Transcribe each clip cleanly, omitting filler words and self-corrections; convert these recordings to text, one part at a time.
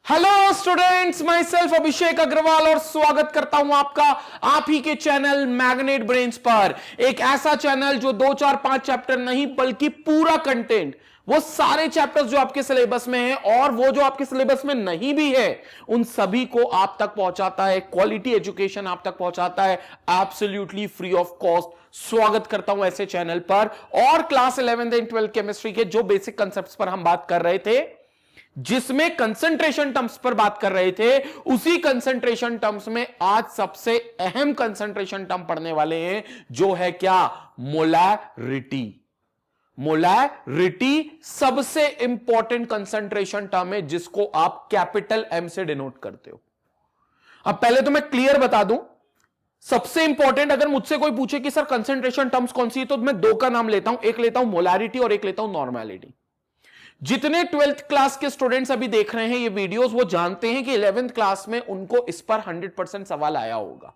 Hello students, my self अभिषेक अग्रवाल और स्वागत करता हूं आपका आप ही के चैनल मैग्नेट ब्रेन्स पर। एक ऐसा चैनल जो 2 4 5 चैप्टर नहीं बल्कि पूरा कंटेंट, वो सारे चैप्टर्स जो आपके सिलेबस में है और वो जो आपके सिलेबस में नहीं भी है, उन सभी को आप तक पहुंचाता है। क्वालिटी एजुकेशन आप तक पहुंचाता है एब्सोल्युटली फ्री ऑफ कॉस्ट। स्वागत करता हूं ऐसे चैनल पर। और class 11th and 12th chemistry के जो बेसिक कंसेप्ट्स पर हम बात कर रहे थे, जिसमें कंसंट्रेशन टर्म्स पर बात कर रहे थे, उसी कंसंट्रेशन टर्म्स में आज सबसे अहम कंसंट्रेशन टर्म पढ़ने वाले हैं, जो है क्या? मोलैरिटी। मोलैरिटी सबसे इंपॉर्टेंट कंसंट्रेशन टर्म है, जिसको आप कैपिटल एम से डिनोट करते हो। अब पहले तो मैं क्लियर बता दूं, सबसे इंपॉर्टेंट अगर मुझसे कोई पूछे कि सर कंसंट्रेशन टर्म्स कौन सी है, तो मैं दो का नाम लेता हूं। एक लेता हूं मोलैरिटी और एक लेता हूं नॉर्मेलिटी। जितने 12th क्लास के स्टूडेंट्स अभी देख रहे हैं ये वीडियोस, वो जानते हैं कि 11th क्लास में उनको इस पर 100% सवाल आया होगा।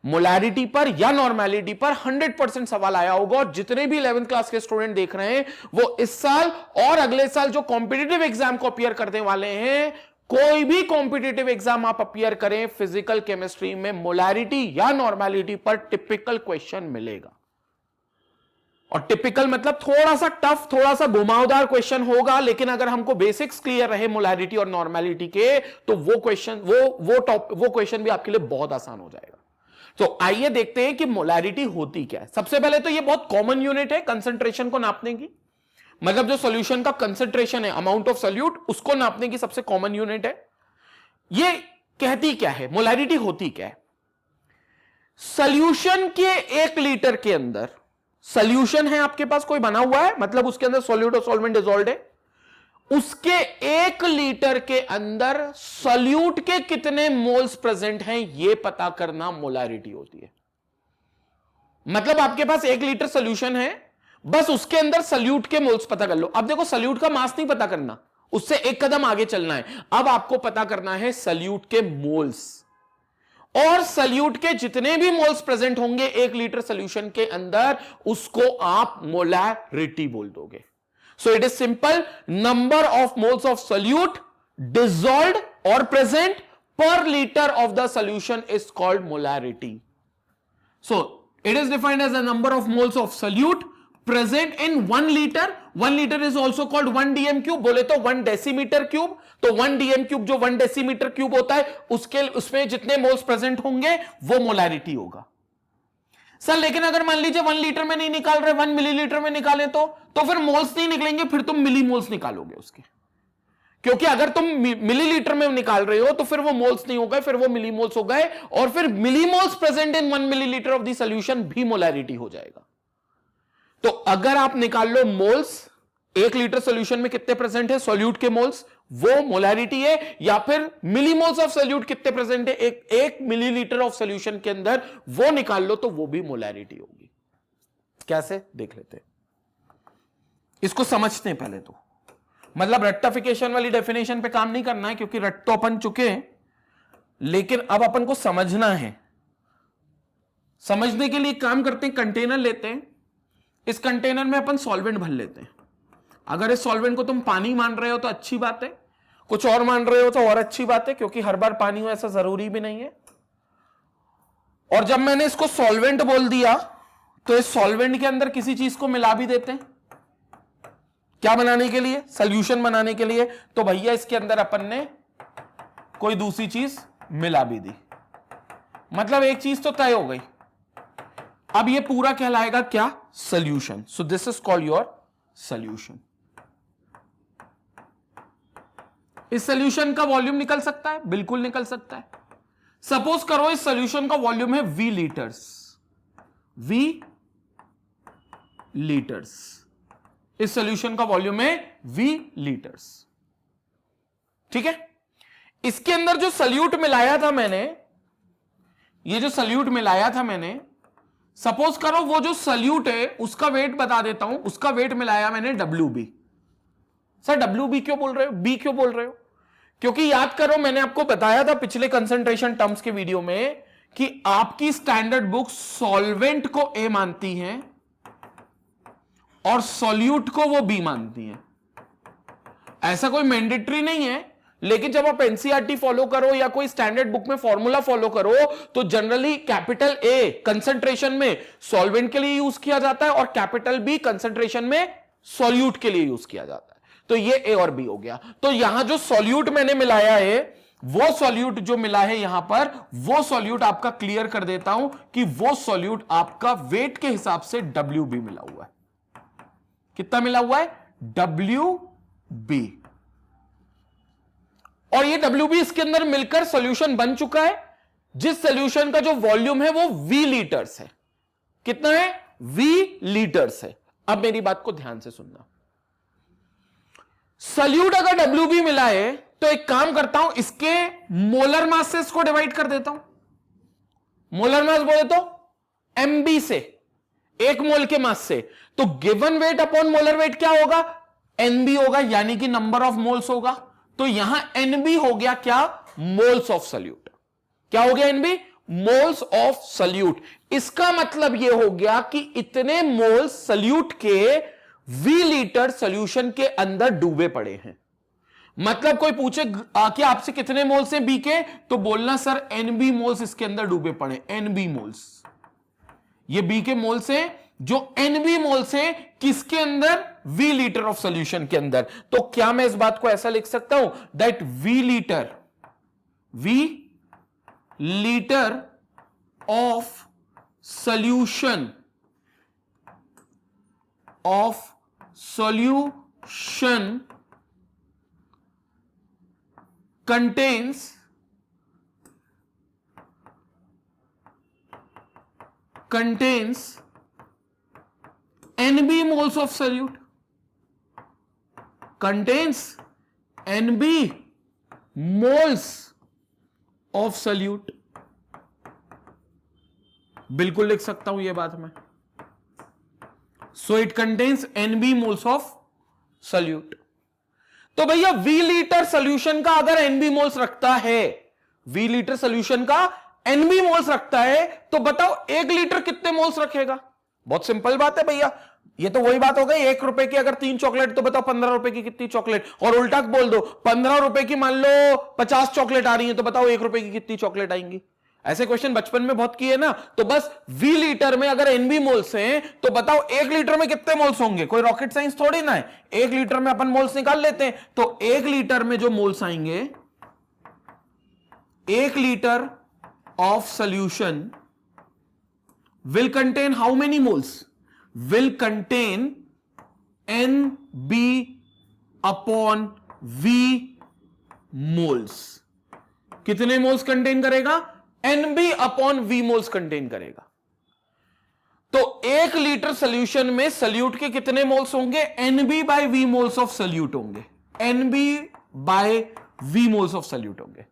मोलैरिटी पर या नॉर्मेलिटी पर 100% सवाल आया होगा। और जितने भी 11th क्लास के स्टूडेंट देख रहे हैं, वो इस साल और अगले साल जो कॉम्पिटिटिव एग्जाम को अपीयर करने वाले हैं, कोई भी कॉम्पिटिटिव एग्जाम आप अपीयर करें फिजिकल केमिस्ट्री में, मोलैरिटी या नॉर्मेलिटी पर टिपिकल क्वेश्चन मिलेगा। और टिपिकल मतलब थोड़ा सा टफ, थोड़ा सा घुमावदार क्वेश्चन होगा, लेकिन अगर हमको बेसिक्स क्लियर रहे मोलैरिटी और नॉर्मेलिटी के, तो वो क्वेश्चन वो क्वेश्चन भी आपके लिए बहुत आसान हो जाएगा। तो आइए देखते हैं कि मोलैरिटी होती क्या है। सबसे पहले तो ये बहुत कॉमन यूनिट है कंसंट्रेशन को नापने की, मतलब जो सॉल्यूशन का कंसंट्रेशन है, अमाउंट ऑफ सॉल्यूट, उसको नापने की सबसे कॉमन यूनिट है। ये कहती क्या है, मोलैरिटी होती क्या है? सॉल्यूशन के 1 लीटर के अंदर, सॉल्यूशन है आपके पास कोई बना हुआ है, मतलब उसके अंदर सॉल्यूट और सॉल्वेंट डिसॉल्व्ड है, उसके 1 लीटर के अंदर सॉल्यूट के कितने मोल्स प्रेजेंट हैं, यह पता करना मोलैरिटी होती है। मतलब आपके पास 1 लीटर सॉल्यूशन है, बस उसके अंदर सॉल्यूट के मोल्स पता कर लो। अब देखो, सॉल्यूट का मास नहीं पता करना, उससे एक कदम आगे चलना है। अब आपको पता करना है सॉल्यूट के मोल्स, और सॉल्यूट के जितने भी मोल्स प्रेजेंट होंगे 1 लीटर सॉल्यूशन के अंदर, उसको आप मोलैरिटी बोल दोगे। So it is simple, number of moles of solute dissolved और present per litre of the solution is called molarity. So it is defined as the number of moles of solute present in 1 litre. 1 litre is also called 1 dm cube, बोले तो 1 decimetre cube. तो 1 dm cube जो 1 decimetre cube होता है, उसमें जितने moles present होंगे वो मोलैरिटी होगा। सर लेकिन अगर मान लीजिए 1 लीटर में नहीं निकाल रहे, 1 मिलीलीटर में निकालें तो फिर मोल्स नहीं निकलेंगे, फिर तुम मिली मोल्स निकालोगे उसके। क्योंकि अगर तुम मिलीलीटर में निकाल रहे हो तो फिर वो मोल्स नहीं हो गए, फिर वो मिलीमोल्स हो गए, और फिर millimoles present in 1 millilitre of the solution भी मोलैरिटी हो जाएगा। तो अगर आप निकाल लो मोल्स, 1 लीटर सॉल्यूशन में कितने प्रेजेंट है सॉल्यूट के मोल्स, वो मोलैरिटी है। या फिर मिलीमोल्स ऑफ सॉल्यूट कितने प्रेजेंट है 1 मिलीलीटर ऑफ सॉल्यूशन के अंदर, वो निकाल लो तो वो भी मोलैरिटी होगी। कैसे, देख लेते हैं। इसको समझते हैं पहले तो, मतलब रट्टाफिकेशन वाली डेफिनेशन पे काम नहीं करना है, क्योंकि रट तो अपन चुके हैं, लेकिन अब अपन को समझना है। समझने के लिए काम करते हैं, कंटेनर लेते हैं, इस कंटेनर में अपन सॉल्वेंट भर लेते हैं। अगर इस सॉल्वेंट को तुम पानी मान रहे हो तो अच्छी बात है, कुछ और मान रहे हो तो और अच्छी बात है, क्योंकि हर बार पानी हो ऐसा जरूरी भी नहीं है। और जब मैंने इसको सॉल्वेंट बोल दिया, तो इस सॉल्वेंट के अंदर किसी चीज को मिला भी देते हैं, क्या बनाने के लिए? सॉल्यूशन बनाने के लिए। तो भैया इसके अंदर अपन ने कोई दूसरी चीज मिला भी दी, मतलब एक चीज तो तय हो गई। अब ये पूरा कहलाएगा क्या? Solution. So this is called your solution. इस सॉल्यूशन का वॉल्यूम निकल सकता है, बिल्कुल निकल सकता है। सपोज करो इस सॉल्यूशन का वॉल्यूम है V लीटर्स, V लीटर्स। इस सॉल्यूशन का वॉल्यूम है V लीटर्स, ठीक है। इसके अंदर जो सॉल्यूट मिलाया था मैंने, ये जो सॉल्यूट मिलाया था मैंने, सपोज करो वो जो सॉल्यूट है उसका वेट बता देता हूं, उसका वेट मिलाया मैंने WB। सर WB क्यों बोल रहे हो, B क्यों बोल रहे हो? क्योंकि याद करो, मैंने आपको बताया था पिछले कंसंट्रेशन टर्म्स के वीडियो में कि आपकी स्टैंडर्ड बुक सॉल्वेंट को A मानती है और सॉल्यूट को वो B मानती है। ऐसा कोई मैंडेटरी नहीं है लेकिन जब आप एनसीईआरटी फॉलो करो या कोई स्टैंडर्ड बुक में फॉर्मूला फॉलो करो तो जनरली कैपिटल ए कंसंट्रेशन में सॉल्वेंट के लिए यूज किया जाता है और कैपिटल बी कंसंट्रेशन में सॉल्यूट के लिए यूज किया जाता है। तो ये ए और बी हो गया। तो यहां जो सॉल्यूट मैंने मिलाया है, वो सॉल्यूट जो मिला है यहां पर, वो सॉल्यूट आपका क्लियर कर देता हूं कि वो सॉल्यूट आपका वेट के हिसाब से WB मिला हुआ है। कितना मिला हुआ है? WB। और ये WB इसके अंदर मिलकर सॉल्यूशन बन चुका है, जिस सॉल्यूशन का जो वॉल्यूम है वो V लीटर्स है। कितना है? V लीटर्स है। अब मेरी बात को ध्यान से सुनना। सॉल्यूट अगर WB मिला है तो एक काम करता हूं, इसके मोलर मास से इसको डिवाइड कर देता हूं। मोलर मास बोले तो MB से, एक मोल के मास से। तो given weight upon molar weight क्या होगा? NB होगा, यानी कि नंबर ऑफ मोल्स होगा। तो यहां NB हो गया क्या? Moles of solute. क्या हो गया NB? Moles of solute. इसका मतलब यह हो गया कि इतने मोल्स सॉल्यूट के V लीटर सॉल्यूशन के अंदर डूबे पड़े हैं। मतलब कोई पूछे कि आपसे कितने मोल्स हैं बी के, तो बोलना सर NB मोल्स इसके अंदर डूबे पड़े। NB मोल्स, ये बी के मोल्स हैं जो NB मोल्स हैं किसके अंदर? V लीटर ऑफ सॉल्यूशन के अंदर। तो क्या मैं इस बात को ऐसा लिख सकता हूं that V litre of solution contains NB moles of solute, contains NB moles of solute। बिल्कुल लिख सकता हूं यह बात मैं। So it contains NB moles of solute। तो भैया V लीटर सॉल्यूशन का अगर NB मोल्स रखता है, V लीटर सॉल्यूशन का NB मोल्स रखता है, तो बताओ 1 लीटर कितने मोल्स रखेगा? बहुत सिंपल बात है भैया। ये तो वही बात हो गई, 1 रुपए की अगर 3 चॉकलेट, तो बताओ 15 रुपए की कितनी चॉकलेट। और उल्टा बोल दो, 15 रुपए की मान लो 50 चॉकलेट आ रही है, तो बताओ 1 रुपए की कितनी चॉकलेट आएंगी। ऐसे क्वेश्चन बचपन में बहुत किए ना। तो बस V लीटर में अगर NB मोल्स हैं, तो बताओ 1 लीटर में कितने मोल्स होंगे। कोई रॉकेट साइंस थोड़ी ना है, 1 लीटर में अपन मोल्स निकाल लेते हैं। तो 1 लीटर में जो मोल्स आएंगे, 1 litre of solution will contain how many moles? Will contain NB upon V moles. कितने मोल्स कंटेन करेगा? NB upon V moles contain करेगा। तो 1 लीटर सॉल्यूशन में सॉल्यूट के कितने मोल्स होंगे? NB by V moles of solute होंगे। NB by V moles of solute होंगे।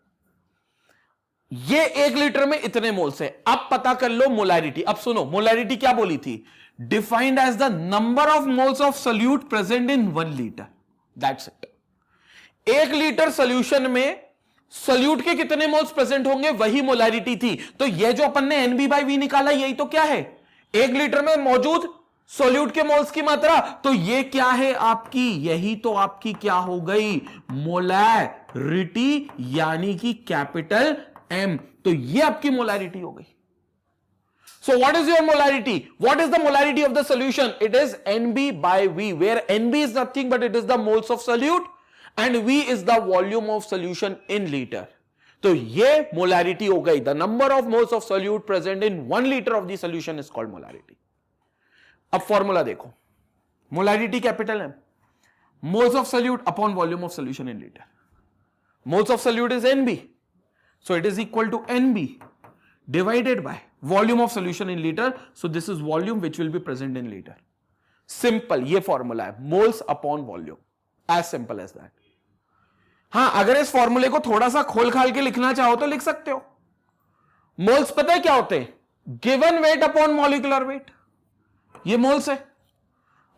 ये 1 लीटर में इतने मोल्स है। अब पता कर लो मोलैरिटी। अब सुनो, मोलैरिटी क्या बोली थी? Defined as the number of moles of solute present in 1 litre. That's it. 1 litre solution में सॉल्यूट के कितने मोल्स प्रेजेंट होंगे, वही मोलैरिटी थी। तो ये जो अपन ने NB बाय V निकाला, यही तो क्या है? 1 लीटर में मौजूद सॉल्यूट के मोल्स की मात्रा। तो ये क्या है आपकी? यही तो आपकी क्या हो गई? मोलैरिटी, यानी कि कैपिटल M। तो ये आपकी मोलैरिटी हो गई। So what is your molarity? What is the molarity of the solution? It is NB by V, where NB is nothing but it is the moles of solute and V is the volume of solution in liter. तो ये molarity हो गई। The number of moles of solute present in 1 liter of the solution is called molarity. अब formula देखो, molarity capital M, moles of solute upon volume of solution in liter. Moles of solute is NB, so it is equal to NB divided by volume of solution in liter. So this is volume which will be present in liter. Simple, ये formula है, moles upon volume, as simple as that. हाँ, अगर इस फॉर्मूले को थोड़ा सा खोल खाल के लिखना चाहो तो लिख सकते हो। मोल्स पता है क्या होते हैं? Given weight upon molecular weight, ये मोल्स है।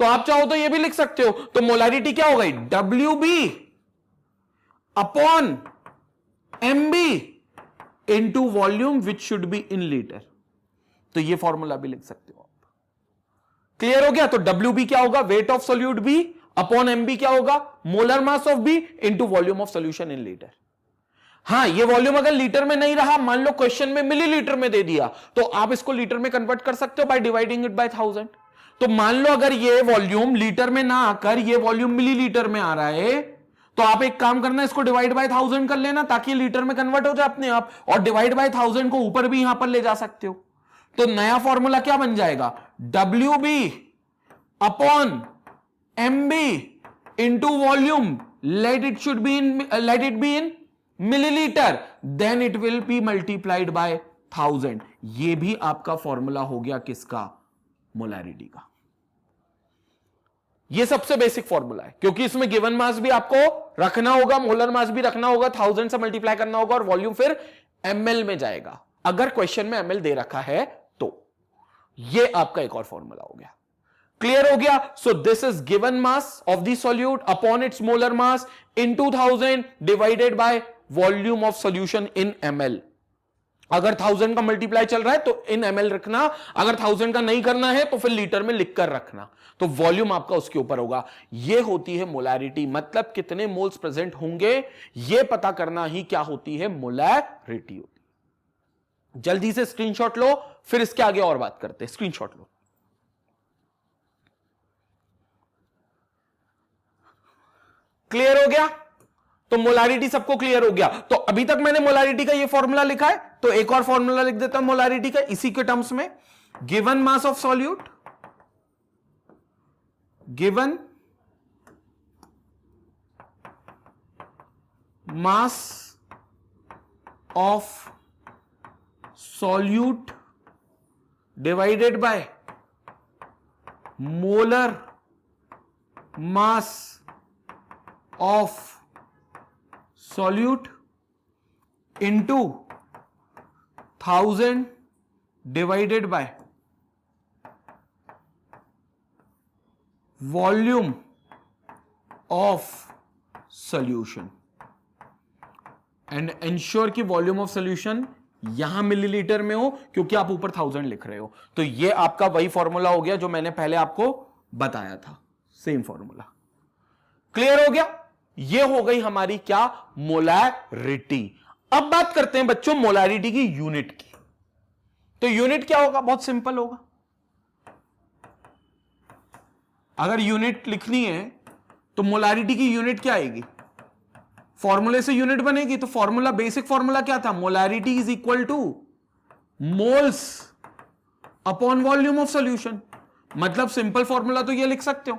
तो आप चाहो तो ये भी लिख सकते हो। तो मोलैरिटी क्या हो गई? WB upon MB into volume which should be in litre. तो ये फॉर्मूला भी लिख सकते हो आप। क्लियर हो गया? तो WB क्या होगा? Weight of solute B upon MB क्या होगा, molar mass of B into volume of solution in litre. हाँ, ये वॉल्यूम अगर लीटर में नहीं रहा, मान लो क्वेश्चन में मिलीलीटर में दे दिया, तो आप इसको लीटर में कन्वर्ट कर सकते हो बाय डिवाइडिंग इट बाय 1000। तो मान लो अगर ये वॉल्यूम लीटर में ना आकर ये वॉल्यूम मिलीलीटर में आ रहा है, तो आप एक काम करना, इसको डिवाइड बाय 1000 कर लेना ताकि लीटर में कन्वर्ट हो जाए अपने आप, और डिवाइड बाय 1000 को ऊपर भी यहां पर ले जा सकते हो। तो नया फॉर्मूला क्या बन जाएगा, WB upon MB into volume, let it be in millilitre, then it will be multiplied by 1000। ये भी आपका फॉर्मूला हो गया किसका, मोलैरिटी का। ये सबसे बेसिक फॉर्मूला है, क्योंकि इसमें गिवन मास भी आपको रखना होगा, मोलर मास भी रखना होगा, 1000 से मल्टीप्लाई करना होगा, और वॉल्यूम फिर ml में जाएगा अगर क्वेश्चन में ml दे रखा है तो। ये आपका एक और फॉर्मूला हो गया। क्लियर हो गया। सो this is given mass of the solute upon its molar mass in 2000 divided by volume of solution in ml। अगर 1000 का मल्टीप्लाई चल रहा है तो इन ml रखना, अगर 1000 का नहीं करना है तो फिर लीटर में लिखकर रखना, तो वॉल्यूम आपका उसके ऊपर होगा। यह होती है मोलैरिटी, मतलब कितने मोल्स प्रेजेंट होंगे यह पता करना ही क्या होती है, मोलैरिटी होती है। जल्दी से स्क्रीनशॉट लो, फिर इसके आगे और बात करते हैं। स्क्रीनशॉट लो। क्लियर हो गया। तो मोलारिटी सबको क्लियर हो गया। तो अभी तक मैंने मोलारिटी का ये फॉर्मूला लिखा है, तो एक और फॉर्मूला लिख देता हूं मोलारिटी का इसी के टर्म्स में। Given mass of solute, given mass of solute divided by molar mass of solute into 1000 divided by volume of solution and ensure कि volume of solution यहां मिलीलीटर में हो, क्योंकि आप ऊपर 1000 लिख रहे हो। तो ये आपका वही फॉर्मूला हो गया जो मैंने पहले आपको बताया था, सेम फॉर्मूला। क्लियर हो गया। ये हो गई हमारी क्या, मोलैरिटी। अब बात करते हैं बच्चों मोलैरिटी की यूनिट की। तो यूनिट क्या होगा, बहुत सिंपल होगा। अगर यूनिट लिखनी है तो मोलैरिटी की यूनिट क्या आएगी, फॉर्मूले से यूनिट बनेगी। तो फॉर्मूला, बेसिक फॉर्मूला क्या था, molarity is equal two moles upon volume of solution. मतलब सिंपल फॉर्मूला तो ये लिख सकते हो।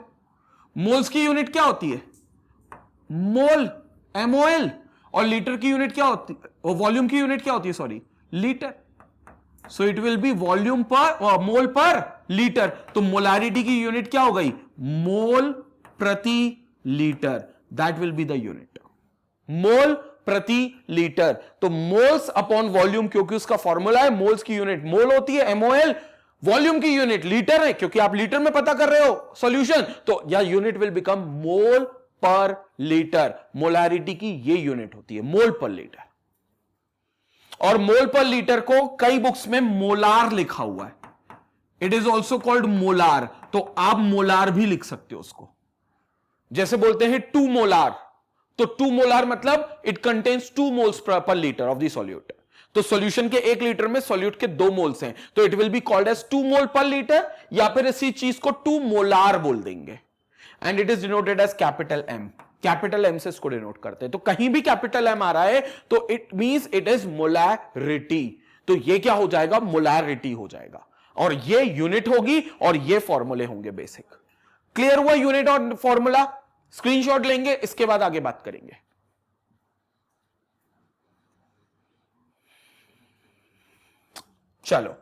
मोल्स की यूनिट क्या होती है, मोल, MOL, और लीटर की यूनिट क्या होती है, वॉल्यूम की यूनिट क्या होती है, sorry, litre. So it will B volume पर मोल पर लीटर। तो मोलैरिटी की यूनिट क्या हो गई, मोल प्रति litre, that will be the unit, mole प्रति लीटर। तो मोल्स अपॉन वॉल्यूम, क्योंकि उसका फॉर्मूला है, मोल्स की यूनिट मोल होती है MOL, वॉल्यूम की यूनिट लीटर है, क्योंकि आप लीटर में पता कर रहे हो सॉल्यूशन, तो या unit will become mole per litre. Molarity की ये यूनिट होती है, मोल पर लीटर। और मोल पर लीटर को कई बुक्स में मोलार लिखा हुआ है, it is also called molar. तो आप मोलार भी लिख सकते हो उसको, जैसे बोलते हैं 2 मोलार। तो 2 मोलार मतलब it contains 2 moles per litre of the solute. तो सॉल्यूशन के 1 लीटर में सॉल्यूट के 2 मोल्स हैं, तो it will be called as 2 mole per litre, या फिर इसी चीज को 2 मोलार बोल देंगे। And it is denoted as capital M। Capital M से इसको डिनोट करते हैं। तो कहीं भी कैपिटल M आ रहा है तो it means it is molarity. तो ये क्या हो जाएगा, मोलैरिटी हो जाएगा, और ये यूनिट होगी और ये फॉर्मूले होंगे बेसिक। क्लियर हुआ यूनिट और फॉर्मूला। स्क्रीनशॉट लेंगे, इसके बाद आगे बात करेंगे। चलो,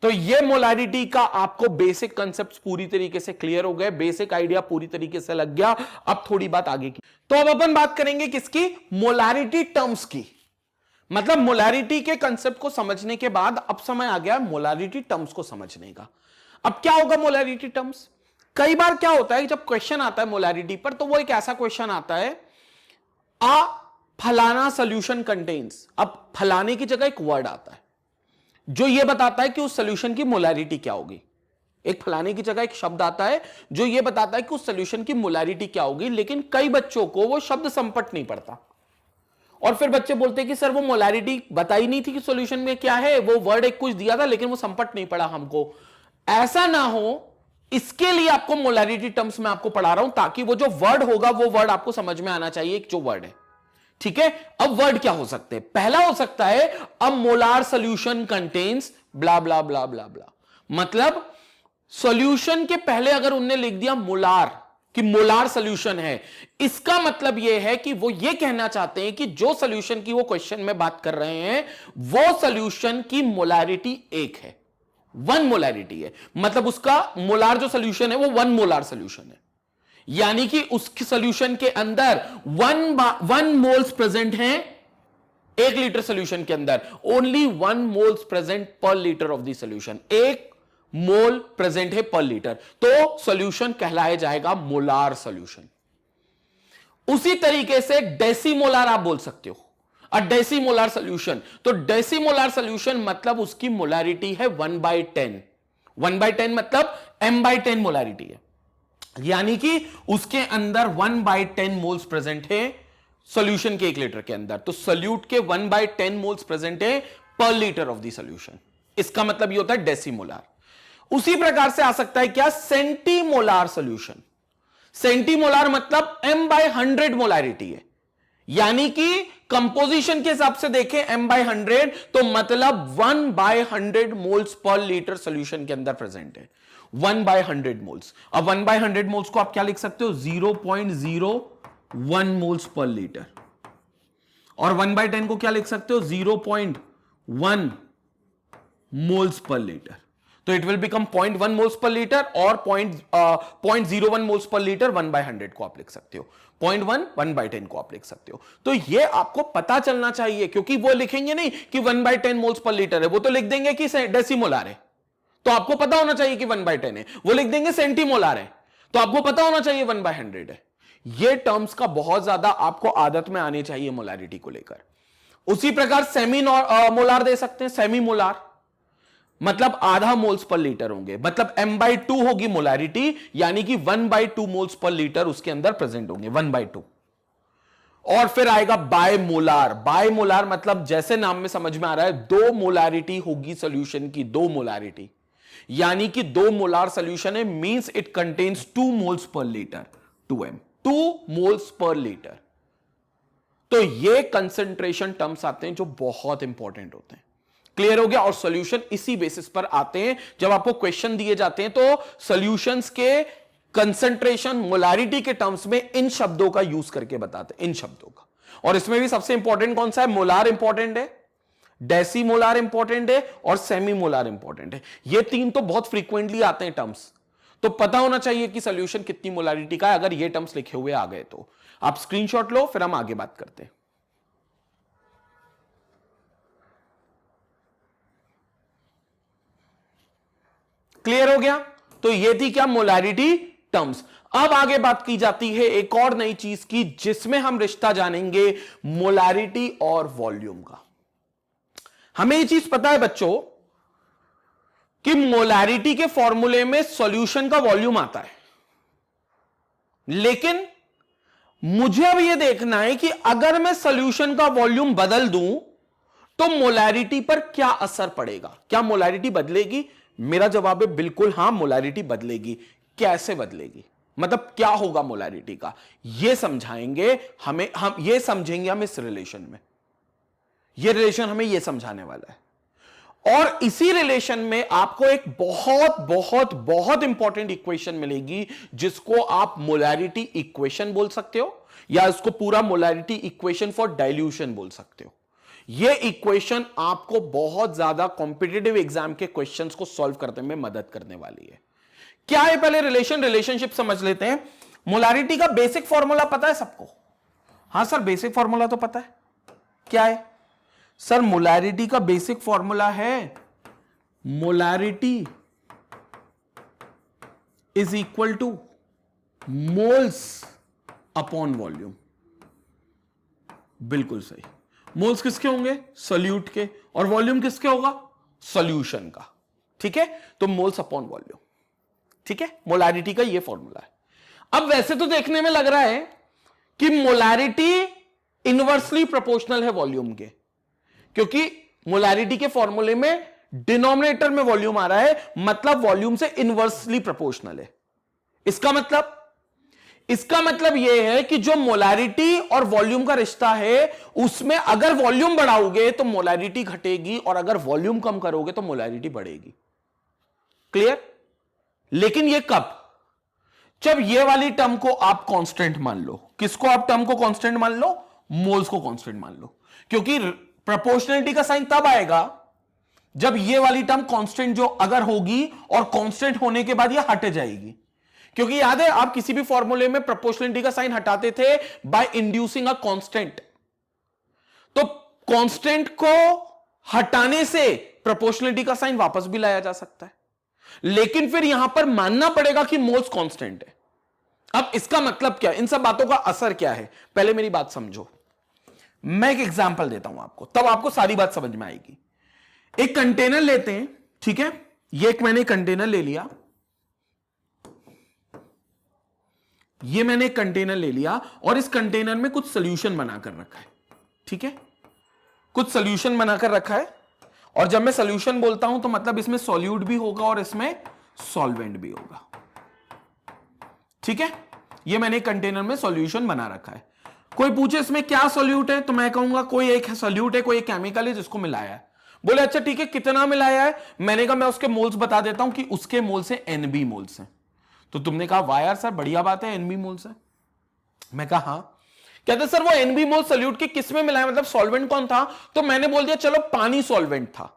तो ये मोलैरिटी का आपको बेसिक कंसेप्ट पूरी तरीके से क्लियर हो गए, बेसिक आइडिया पूरी तरीके से लग गया। अब थोड़ी बात आगे की। तो अब अपन बात करेंगे किसकी, मोलैरिटी टर्म्स की। मतलब मोलैरिटी के कंसेप्ट को समझने के बाद अब समय आ गया मोलैरिटी टर्म्स को समझने का। अब क्या होगा मोलैरिटी टर्म्स, कई बार क्या होता है जब क्वेश्चन आता है मोलैरिटी पर, तो वो एक ऐसा क्वेश्चन आता है, आ फलाना सॉल्यूशन कंटेन्स। अब फलाने की जगह एक वर्ड आता है जो ये बताता है कि उस सॉल्यूशन की मोलैरिटी क्या होगी। एक फलाने की जगह एक शब्द आता है जो ये बताता है कि उस सोल्यूशन की मोलैरिटी क्या होगी, लेकिन कई बच्चों को वो शब्द संपट नहीं पड़ता और फिर बच्चे बोलते हैं कि सर वो मोलैरिटी बताई नहीं थी कि सॉल्यूशन में क्या है, वो वर्ड एक कुछ दिया था लेकिन वो संपट नहीं पड़ा हमको। ऐसा ना हो, इसके लिए आपको मोलैरिटी टर्म्स में आपको पढ़ा रहा हूं ताकि वो जो वर्ड होगा वो वर्ड आपको समझ में आना चाहिए जो वर्ड है। ठीक है, अब वर्ड क्या हो सकते हैं? पहला हो सकता है अ मोलार सॉल्यूशन कंटेन्स ब्ला ब्ला ब्ला ब्ला ब्ला, मतलब सॉल्यूशन के पहले अगर उनने लिख दिया मोलार कि मोलार सॉल्यूशन है, इसका मतलब यह है कि वो ये कहना चाहते हैं कि जो सॉल्यूशन की वो क्वेश्चन में बात कर रहे हैं वो सॉल्यूशन की मोलारिटी एक है, वन मोलारिटी है, मतलब उसका मोलार जो सॉल्यूशन है वो वन मोलार सॉल्यूशन है, यानी कि उसके सॉल्यूशन के अंदर वन मोल्स प्रेजेंट हैं 1 लीटर सॉल्यूशन के अंदर, only 1 moles present per litre of the solution, 1 mole present है पर लीटर, तो सॉल्यूशन कहलाया जाएगा मोलार सॉल्यूशन। उसी तरीके से डेसीमोलार आप बोल सकते हो, अ डेसीमोलार सॉल्यूशन, तो डेसीमोलार सॉल्यूशन मतलब उसकी मोलारिटी है 1/10, 1/10 मतलब m/10 मोलारिटी है, यानी कि उसके अंदर 1/10 मोल्स प्रेजेंट है सॉल्यूशन के 1 लीटर के अंदर, तो सॉल्यूट के 1/10 मोल्स प्रेजेंट है पर लीटर ऑफ द सॉल्यूशन, इसका मतलब ये होता है डेसीमोलार। उसी प्रकार से आ सकता है क्या, सेंटीमोलार सॉल्यूशन, सेंटीमोलार मतलब m/100 मोलारिटी है, यानी कि कंपोजिशन के हिसाब से देखें m/100 तो मतलब 1/100 मोल्स पर लीटर सॉल्यूशन के अंदर प्रेजेंट है, 1/100 मोल्स। अब 1/100 मोल्स को आप क्या लिख सकते हो, 0.01 मोल्स पर लीटर, और 1/10 को क्या लिख सकते हो, 0.1 मोल्स पर लीटर, तो it will become 0.1 moles per litre और 0.01 मोल्स पर लीटर 1/100 को आप लिख सकते हो, 0.1 1/10 को आप लिख सकते हो। तो ये आपको पता चलना चाहिए, क्योंकि वो लिखेंगे नहीं कि 1/10 मोल्स पर लीटर है, वो तो लिख देंगे कि डेसीमोलार है, तो आपको पता होना चाहिए कि 1/10 है, वो लिख देंगे सेंटीमोलार है, तो आपको पता होना चाहिए 1/100 है। ये टर्म्स का बहुत ज्यादा आपको आदत में आनी चाहिए मोलारिटी को लेकर। उसी प्रकार सेमी मोलार दे सकते हैं, सेमी मोलार मतलब आधा मोल्स पर लीटर होंगे, मतलब m/2 होगी मोलारिटी, यानी कि 1/2 मोल्स पर लीटर उसके अंदर प्रेजेंट होंगे, 1/2। और फिर आएगा बायमोलार, बायमोलार मतलब जैसे नाम में समझ में आ रहा है 2 मोलारिटी होगी सॉल्यूशन की, 2 मोलारिटी, यानी कि 2 मोलार सॉल्यूशन है, means it contains 2 moles per litre, 2m, 2 moles per litre. तो ये कंसेंट्रेशन टर्म्स आते हैं जो बहुत इंपॉर्टेंट होते हैं। क्लियर हो गया? और सॉल्यूशन इसी बेसिस पर आते हैं, जब आपको क्वेश्चन दिए जाते हैं तो सॉल्यूशंस के कंसेंट्रेशन मोलारिटी के टर्म्स में इन शब्दों का यूज करके बताते हैं, इन शब्दों का। और इसमें भी सबसे इंपॉर्टेंट कौन सा है, मोलार इंपॉर्टेंट है, डेसीमोलार इंपॉर्टेंट है और सेमी मोलार इंपॉर्टेंट है। ये 3 तो बहुत फ्रीक्वेंटली आते हैं टर्म्स, तो पता होना चाहिए कि सॉल्यूशन कितनी मोलारिटी का है अगर ये टर्म्स लिखे हुए आ गए तो। आप स्क्रीनशॉट लो, फिर हम आगे बात करते हैं। क्लियर हो गया? तो ये थी क्या, मोलारिटी टर्म्स। अब आगे बात की जाती है एक और नई चीज की, जिसमें हम रिश्ता जानेंगे मोलारिटी और वॉल्यूम का। हमें ये चीज पता है बच्चों कि मोलारिटी के फॉर्मूले में सॉल्यूशन का वॉल्यूम आता है, लेकिन मुझे अब यह देखना है कि अगर मैं सॉल्यूशन का वॉल्यूम बदल दूं तो मोलारिटी पर क्या असर पड़ेगा। क्या मोलारिटी बदलेगी? मेरा जवाब है बिल्कुल हां, मोलारिटी बदलेगी। कैसे बदलेगी, मतलब क्या होगा मोलारिटी का, यह समझाएंगे हमें, हम ये समझेंगे हम इस रिलेशन में। यह रिलेशन हमें यह समझाने वाला है, और इसी रिलेशन में आपको एक बहुत बहुत बहुत इंपॉर्टेंट इक्वेशन मिलेगी, जिसको आप मोलारिटी इक्वेशन बोल सकते हो, या इसको पूरा मोलारिटी इक्वेशन फॉर डाइल्यूशन बोल सकते हो। यह इक्वेशन आपको बहुत ज्यादा कॉम्पिटिटिव एग्जाम के क्वेश्चंस को सॉल्व करने में मदद करने वाली है। क्या है, पहले रिलेशनशिप समझ लेते हैं। मोलारिटी का बेसिक फॉर्मूला पता है सबको? हां सर, बेसिक फॉर्मूला तो पता है। क्या है सर? मोलारिटी का बेसिक फॉर्मूला है molarity is equal two moles upon volume. बिल्कुल सही। मोल्स किसके होंगे? सॉल्यूट के, और वॉल्यूम किसके होगा? सॉल्यूशन का। ठीक है, तो मोल्स अपॉन वॉल्यूम। ठीक है, मोलारिटी का ये फॉर्मूला है। अब वैसे तो देखने में लग रहा है कि मोलारिटी इनवर्सली प्रोपोर्शनल है वॉल्यूम के, क्योंकि मोलारिटी के फॉर्मूले में डिनोमिनेटर में वॉल्यूम आ रहा है, मतलब वॉल्यूम से इनवर्सली प्रोपोर्शनल है। इसका मतलब यह है कि जो मोलारिटी और वॉल्यूम का रिश्ता है, उसमें अगर वॉल्यूम बढ़ाओगे तो मोलारिटी घटेगी, और अगर वॉल्यूम कम करोगे तो मोलारिटी बढ़ेगी। क्लियर? लेकिन यह कब? जब ये वाली टर्म को आप कांस्टेंट मान लो। किसको आप टर्म को कांस्टेंट मान लो? मोल्स को कांस्टेंट मान लो, क्योंकि प्रोपोर्शनलिटी का साइन तब आएगा जब ये वाली टर्म कांस्टेंट जो अगर होगी, और कांस्टेंट होने के बाद ये हट जाएगी। क्योंकि याद है, आप किसी भी फॉर्मूले में प्रोपोर्शनलिटी का साइन हटाते थे बाय इंड्यूसिंग अ कांस्टेंट। तो कांस्टेंट को हटाने से प्रोपोर्शनलिटी का साइन वापस भी लाया जा सकता है, लेकिन फिर यहां पर मानना पड़ेगा कि मोल्स कांस्टेंट है। अब इसका मतलब क्या है, इन सब बातों का असर क्या है, पहले मेरी बात समझो। मैं एक एग्जांपल देता हूं आपको, तब आपको सारी बात समझ में आएगी। एक कंटेनर लेते हैं, ठीक है, ये एक मैंने कंटेनर ले लिया, ये मैंने एक कंटेनर ले लिया, और इस कंटेनर में कुछ सोल्यूशन बनाकर रखा है। ठीक है, कुछ सोल्यूशन बनाकर रखा है, और जब मैं सोल्यूशन बोलता हूं तो मतलब इसमें सॉल्यूट भी होगा और इसमें सॉल्वेंट भी होगा। ठीक है, ये मैंने कंटेनर में सॉल्यूशन बना रखा है। कोई पूछे इसमें क्या सॉल्यूट है, तो मैं कहूंगा कोई एक सॉल्यूट है, कोई एक केमिकल है जिसको मिलाया है। बोले अच्छा ठीक है, कितना मिलाया है? मैंने कहा मैं उसके मोल्स बता देता हूं कि उसके मोल्स है NB मोल्स है। तो तुमने कहा वाह यार सर बढ़िया बात है, NB मोल्स है। मैं कहा हाँ। कहते सर वो NB मोल सॉल्यूट के किस में मिला है, मतलब सॉल्वेंट कौन था? तो मैंने बोल दिया चलो पानी सॉल्वेंट था,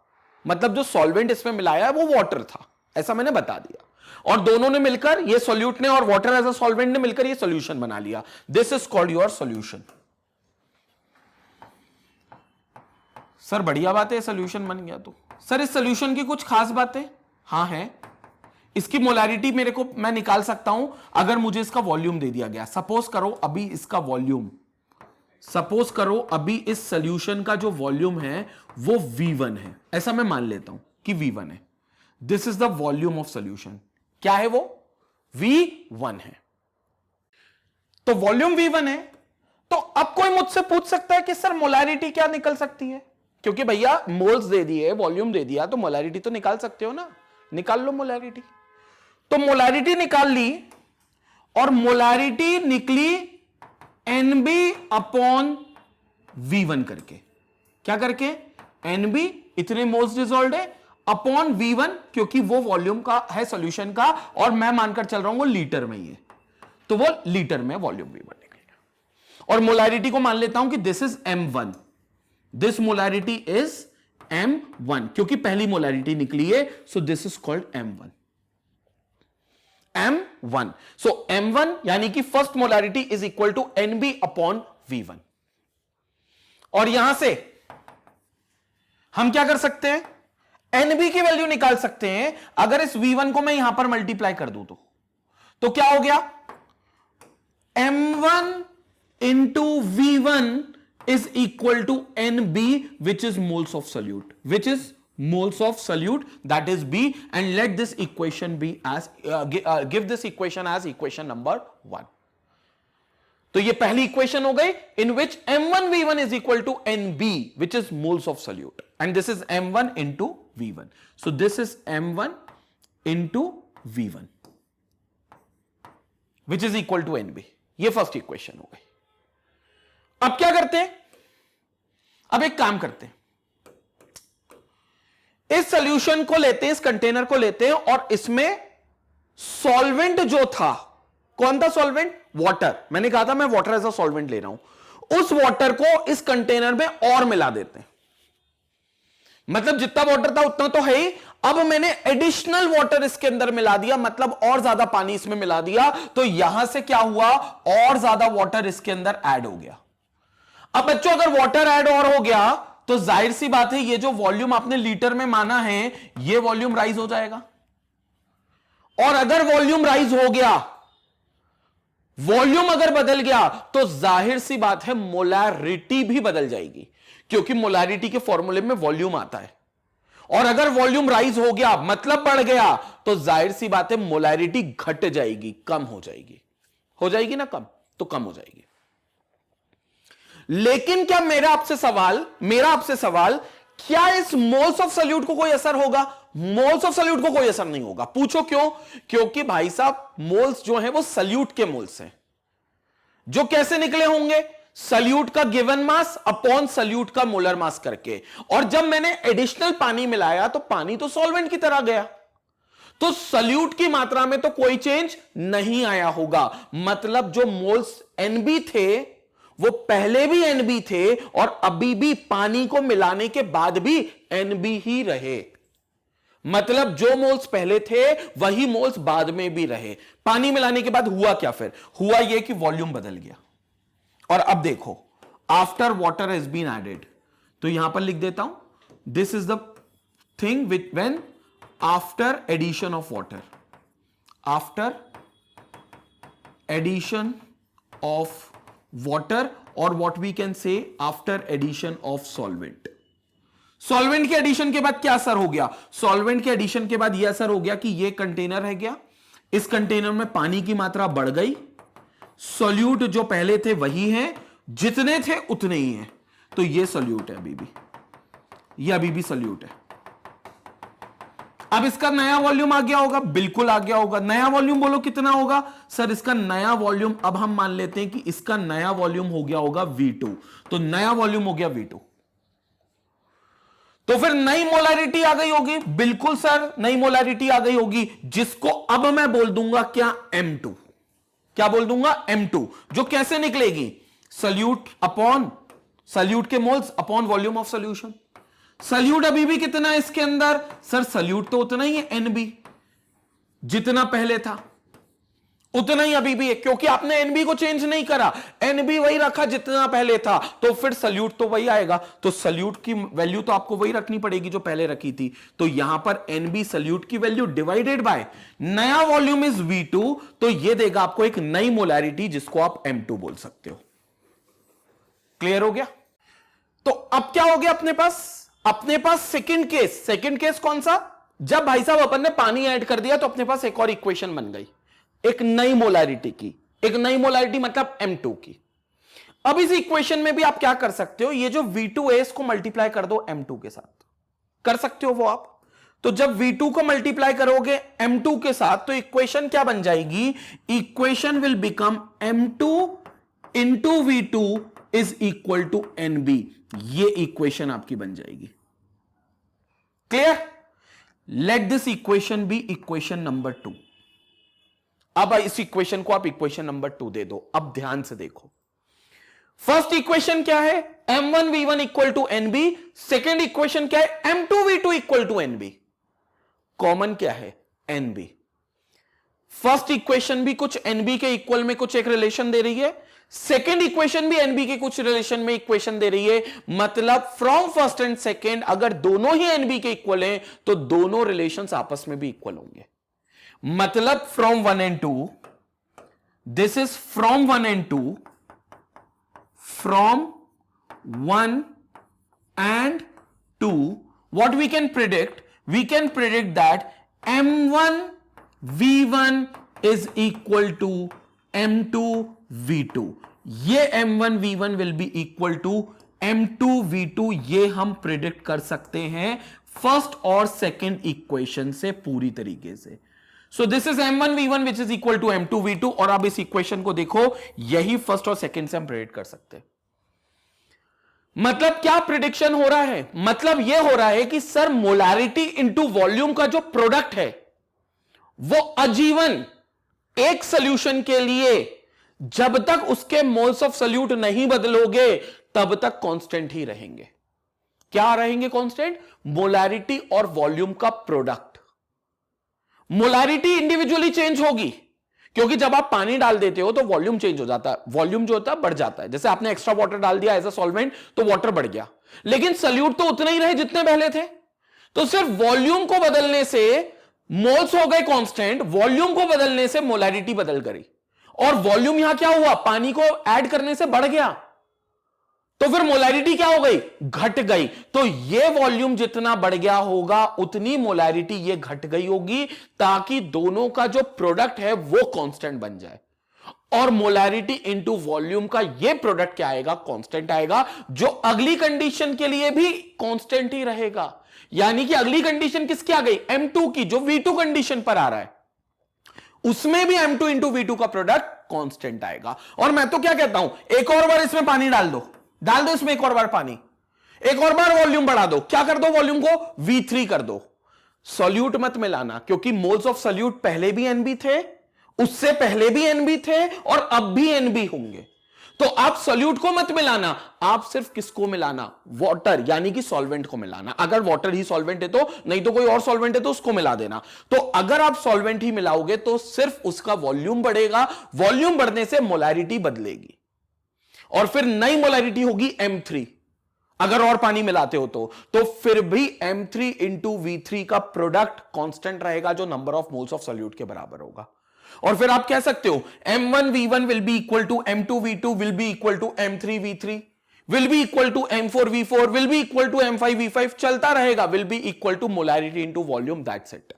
मतलब जो सॉल्वेंट इसमें मिलाया है वो वाटर था, ऐसा मैंने बता दिया। और दोनों ने मिलकर, ये सॉल्यूट ने और वाटर एज अ सॉल्वेंट ने मिलकर ये सॉल्यूशन बना लिया। This is called your solution. Sir बढ़िया बात है, सॉल्यूशन बन गया। तो सर इस सॉल्यूशन की कुछ खास बातें? हाँ है। इसकी मोलारिटी मेरे को मैं निकाल सकता हूं अगर मुझे इसका वॉल्यूम दे दिया गया। सपोज करो अभी इसका वॉल्यूम, सपोज करो अभी इस सॉल्यूशन का जो वॉल्यूम है वो V1 है, ऐसा मैं मान लेता हूं कि V1 है। This is the volume of solution. क्या है वो? V1 है। तो वॉल्यूम V1 है। तो अब कोई मुझसे पूछ सकता है कि सर मोलारिटी क्या निकल सकती है? क्योंकि भैया मोल्स दे दिए, वॉल्यूम दे दिया, तो मोलारिटी तो निकाल सकते हो ना, निकाल लो मोलारिटी। तो मोलारिटी निकाल ली, और मोलारिटी निकली NB अपॉन V1 करके। क्या करके? NB इतने मोल्स डिसॉल्व्ड है अपॉन V1, क्योंकि वो वॉल्यूम का है सॉल्यूशन का, और मैं मानकर चल रहा हूं वो लीटर में ही है, तो वो लीटर में वॉल्यूम V1 निकलेगा। और मोलारिटी को मान लेता हूं कि this is M1, this molarity is M1, क्योंकि पहली मोलारिटी निकली है, so this is called M1। M1, so M1 यानी कि first molarity is equal to NB upon V1। और यहां से हम क्या कर सकते हैं? NB की वैल्यू निकाल सकते हैं। अगर इस V1 को मैं यहां पर मल्टीप्लाई कर दूं तो क्या हो गया? M1 into V1 is equal to NB, which is moles of solute, which is moles of solute, that is B, and let this equation be as give this equation as equation number 1. तो ये पहली equation हो गई in which M1 V1 is equal to NB, which is moles of solute, and this is M1 into V1. So this is M1 into V1, which is equal to NB. ये first equation हो गई। अब क्या करते हैं? अब एक काम करते हैं, इस सॉल्यूशन को लेते हैं, इस कंटेनर को लेते हैं, और इसमें सॉल्वेंट जो था, कौन था सॉल्वेंट? वाटर। मैंने कहा था मैं वाटर एज अ सॉल्वेंट ले रहा हूं। उस वाटर को इस कंटेनर में और मिला देते हैं, मतलब जितना वाटर था उतना तो है ही, अब मैंने एडिशनल वाटर इसके अंदर मिला दिया, मतलब और ज्यादा पानी इसमें मिला दिया। तो यहां से क्या हुआ? और ज्यादा वाटर इसके अंदर ऐड हो गया। अब बच्चों अगर वाटर ऐड और हो गया तो जाहिर सी बात है ये जो वॉल्यूम आपने लीटर में माना है ये वॉल्यूम राइज हो जाएगा। और अगर वॉल्यूम राइज हो गया, वॉल्यूम अगर बदल गया, तो जाहिर सी बात है मोलारिटी भी बदल जाएगी, क्योंकि मोलारिटी के फॉर्मूले में वॉल्यूम आता है। और अगर वॉल्यूम राइज हो गया मतलब बढ़ गया, तो जाहिर सी बात है मोलैरिटी घट जाएगी, कम हो जाएगी। हो जाएगी ना कम, तो कम हो जाएगी। लेकिन क्या मेरा आपसे सवाल, क्या इस मोल्स ऑफ सॉल्यूट को कोई असर होगा? मोल्स ऑफ सॉल्यूट को कोई असर नहीं होगा। पूछो क्यों? क्योंकि भाई साहब मोल्स जो है वो सॉल्यूट के मोल्स हैं, जो कैसे निकले होंगे? सॉल्यूट का गिवन मास अपॉन सॉल्यूट का मोलर मास करके। और जब मैंने एडिशनल पानी मिलाया तो पानी तो सॉल्वेंट की तरह गया, तो सॉल्यूट की मात्रा में तो कोई चेंज नहीं आया होगा। मतलब जो मोल्स एनबी थे वो पहले भी एनबी थे और अभी भी पानी को मिलाने के बाद भी एनबी ही रहे। मतलब जो मोल्स पहले थे वही मोल्स बाद में भी रहे। पानी मिलाने के बाद हुआ क्या? फिर हुआ यह कि वॉल्यूम बदल गया। और अब देखो, after water has been added, तो यहां पर लिख देता हूं, this is the thing which when after addition of water, after addition of water, और what we can say after addition of solvent. Solvent के एडिशन के बाद क्या असर हो गया? सॉल्वेंट के एडिशन के बाद यह असर हो गया कि यह कंटेनर है गया, इस कंटेनर में पानी की मात्रा बढ़ गई, सॉल्यूट जो पहले थे वही हैं, जितने थे उतने ही हैं, तो यह सॉल्यूट है, अभी भी सॉल्यूट है। अब इसका नया वॉल्यूम आ गया होगा, बिल्कुल आ गया होगा। नया वॉल्यूम बोलो कितना होगा? सर इसका नया वॉल्यूम, अब हम मान लेते हैं कि इसका नया वॉल्यूम हो गया होगा V2, तो नया वॉल्यूम हो गया V2, तो फिर नई मोलैरिटी आ गई होगी। बिल्कुल सर, नई मोलैरिटी आ गई होगी, जिसको अब मैं बोल दूंगा क्या? M2। क्या बोल दूंगा? M2, जो कैसे निकलेगी? सॉल्यूट अपॉन सॉल्यूट के moles upon volume of solution. Solute अभी भी कितना है इसके अंदर? सर सॉल्यूट तो उतना ही है, NB, जितना पहले था उतना ही अभी भी है, क्योंकि आपने NB को चेंज नहीं करा, NB वही रखा जितना पहले था, तो फिर सॉल्यूट तो वही आएगा। तो सॉल्यूट की वैल्यू तो आपको वही रखनी पड़ेगी जो पहले रखी थी। तो यहां पर NB सॉल्यूट की वैल्यू डिवाइडेड बाय नया वॉल्यूम इज V2, तो यह देगा आपको एक नई मोलैरिटी, जिसको आप M2 बोल सकते हो। क्लियर हो गया? तो अब क्या हो गया अपने पास सेकंड केस कौन सा? जब भाई साहब अपन ने पानी ऐड कर दिया तो अपने पास एक और इक्वेशन बन गई, एक नई मोलैरिटी की, एक नई मोलैरिटी मतलब M2 की। अब इस इक्वेशन में भी आप क्या कर सकते हो? ये जो V2 है इसको मल्टीप्लाई कर दो M2 के साथ, कर सकते हो वो आप। तो जब V2 को मल्टीप्लाई करोगे M2 के साथ, तो इक्वेशन क्या बन जाएगी? Equation will become M2 into V2 is equal to NB। ये इक्वेशन आपकी बन जाएगी। Clear? Let this equation be equation number 2। अब इस इक्वेशन को आप इक्वेशन नंबर 2 दे दो। अब ध्यान से देखो, फर्स्ट इक्वेशन क्या है? M1V1 equal to NB। Second equation क्या है? M2V2 equal to NB। Common क्या है? NB। फर्स्ट इक्वेशन भी कुछ NB के इक्वल में कुछ एक रिलेशन दे रही है, सेकेंड इक्वेशन भी NB के कुछ रिलेशन में इक्वेशन दे रही है। मतलब फ्रॉम फर्स्ट एंड सेकेंड अगर दोनों ही NB के इक्वल हैं तो दोनों रिलेशंस आपस में भी इक्वल होंगे। मतलब from 1 and 2, this is from 1 and 2, from 1 and 2, what we can predict? We can predict that M1V1 is equal to M2V2। ये M1V1 will be equal to M2V2, ये हम प्रिडिक्ट कर सकते हैं फर्स्ट और सेकेंड इक्वेशन से पूरी तरीके से। So this is M1V1 which is equal to M2V2। और अब इस इक्वेशन को देखो, यही फर्स्ट और सेकेंड से हम प्रिडिक्ट कर सकते हैं। मतलब क्या प्रिडिक्शन हो रहा है? मतलब यह हो रहा है कि सर मोलैरिटी इंटू वॉल्यूम का जो प्रोडक्ट है वो आजीवन एक सॉल्यूशन के लिए जब तक उसके मोल्स ऑफ सॉल्यूट नहीं बदलोगे तब तक कांस्टेंट ही रहेंगे। क्या रहेंगे कांस्टेंट? मोलैरिटी और वॉल्यूम का प्रोडक्ट। मोलैरिटी इंडिविजुअली चेंज होगी, क्योंकि जब आप पानी डाल देते हो तो वॉल्यूम चेंज हो जाता है, वॉल्यूम जो होता है बढ़ जाता है। जैसे आपने एक्स्ट्रा वाटर डाल दिया एज अ सॉल्वेंट तो वाटर बढ़ गया, लेकिन सॉल्यूट तो उतने ही रहे जितने पहले थे। तो सिर्फ वॉल्यूम को बदलने से मोल्स हो गए कांस्टेंट, वॉल्यूम को बदलने से मोलैरिटी बदल गई। और वॉल्यूम यहां क्या हुआ? पानी को ऐड करने से बढ़ गया। तो फिर मोलैरिटी क्या हो गई, घट गई। तो ये वॉल्यूम जितना बढ़ गया होगा उतनी मोलैरिटी ये घट गई होगी, ताकि दोनों का जो प्रोडक्ट है वो कांस्टेंट बन जाए। और मोलैरिटी इनटू वॉल्यूम का ये प्रोडक्ट क्या आएगा, कांस्टेंट आएगा, जो अगली कंडीशन के लिए भी कांस्टेंट ही रहेगा। यानी कि अगली कंडीशन किसकी आ गई, M2 की, जो V2 कंडीशन पर आ रहा है, उसमें भी M2 इंटू V2 का प्रोडक्ट कांस्टेंट आएगा। और मैं तो क्या कहता हूं, एक और बार इसमें पानी डाल दो इसमें एक और बार पानी, एक और बार वॉल्यूम बढ़ा दो, क्या कर दो, वॉल्यूम को V3 कर दो। सॉल्यूट मत मिलाना, क्योंकि मोल्स ऑफ सॉल्यूट पहले भी NB थे, उससे पहले भी NB थे, और अब भी NB होंगे। तो आप सॉल्यूट को मत मिलाना, आप सिर्फ किसको मिलाना, वाटर यानी कि सॉल्वेंट को मिलाना। अगर वाटर ही सॉल्वेंट है तो, नहीं तो कोई और सॉल्वेंट है तो उसको मिला देना। तो अगर आप सॉल्वेंट ही मिलाओगे तो सिर्फ उसका वॉल्यूम बढ़ेगा, वॉल्यूम बढ़ने से मोलैरिटी बदलेगी, और फिर नई मोलैरिटी होगी M3। अगर और पानी मिलाते हो तो फिर भी M3 इंटू V3 का प्रोडक्ट कांस्टेंट रहेगा, जो number of moles of solute के बराबर होगा। और फिर आप कह सकते हो M1 V1 will be equal to M2 V2 will be equal to M3 V3 will be equal to M4 V4 will be equal to M5 V5, चलता रहेगा, will be equal to molarity into volume, that's it.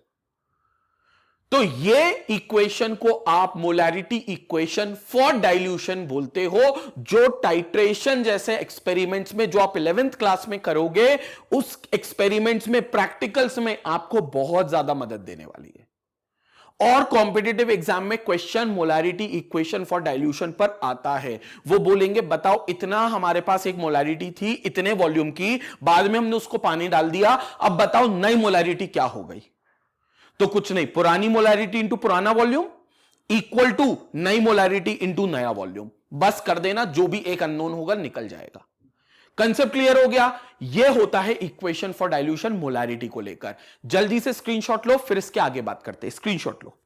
तो ये equation को आप molarity equation for dilution बोलते हो, जो titration जैसे एक्सपेरिमेंट्स में जो आप 11th क्लास में करोगे, उस एक्सपेरिमेंट्स में, प्रैक्टिकल्स में आपको बहुत ज्यादा मदद देने वाली है। और कॉम्पिटिटिव एग्जाम में question molarity equation for dilution पर आता है। वो बोलेंगे बताओ, इतना हमारे पास एक मोलैरिटी थी इतने वॉल्यूम की, बाद में हमने उसको पानी डाल दिया, अब बताओ नई मोलैरिटी क्या हो गई। तो कुछ नहीं, पुरानी मोलैरिटी इंटू पुराना वॉल्यूम इक्वल टू नई मोलैरिटी इंटू नया वॉल्यूम, बस कर देना, जो भी एक अननोन होगा निकल जाएगा। कंसेप्ट क्लियर हो गया। यह होता है इक्वेशन फॉर डाइल्यूशन मोलैरिटी को लेकर। जल्दी से स्क्रीनशॉट लो, फिर इसके आगे बात करते हैं। स्क्रीनशॉट लो।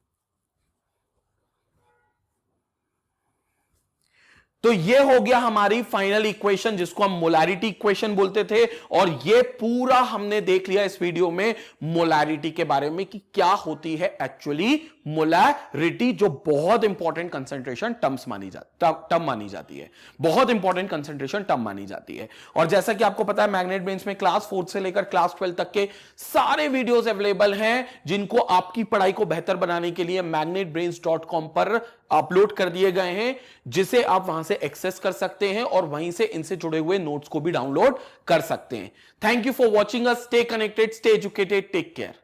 तो यह हो गया हमारी फाइनल इक्वेशन, जिसको हम मोलैरिटी इक्वेशन बोलते थे। और यह पूरा हमने देख लिया इस वीडियो में मोलैरिटी के बारे में कि क्या होती है एक्चुअली मोलैरिटी, जो बहुत इंपॉर्टेंट कंसंट्रेशन टर्म मानी जाती है, बहुत इंपॉर्टेंट कंसंट्रेशन टर्म मानी जाती है। और जैसा कि आपको पता है, मैग्नेट ब्रेन्स में क्लास 4 से लेकर क्लास 12 तक के सारे वीडियोस अवेलेबल हैं, जिनको आपकी पढ़ाई को बेहतर बनाने के लिए magnetbrains.com पर अपलोड कर दिए गए हैं, जिसे आप वहां से एक्सेस कर सकते हैं और वहीं से इनसे जुड़े हुए नोट्स को भी डाउनलोड कर सकते हैं। Thank you for watching us. Stay connected, stay educated, take care.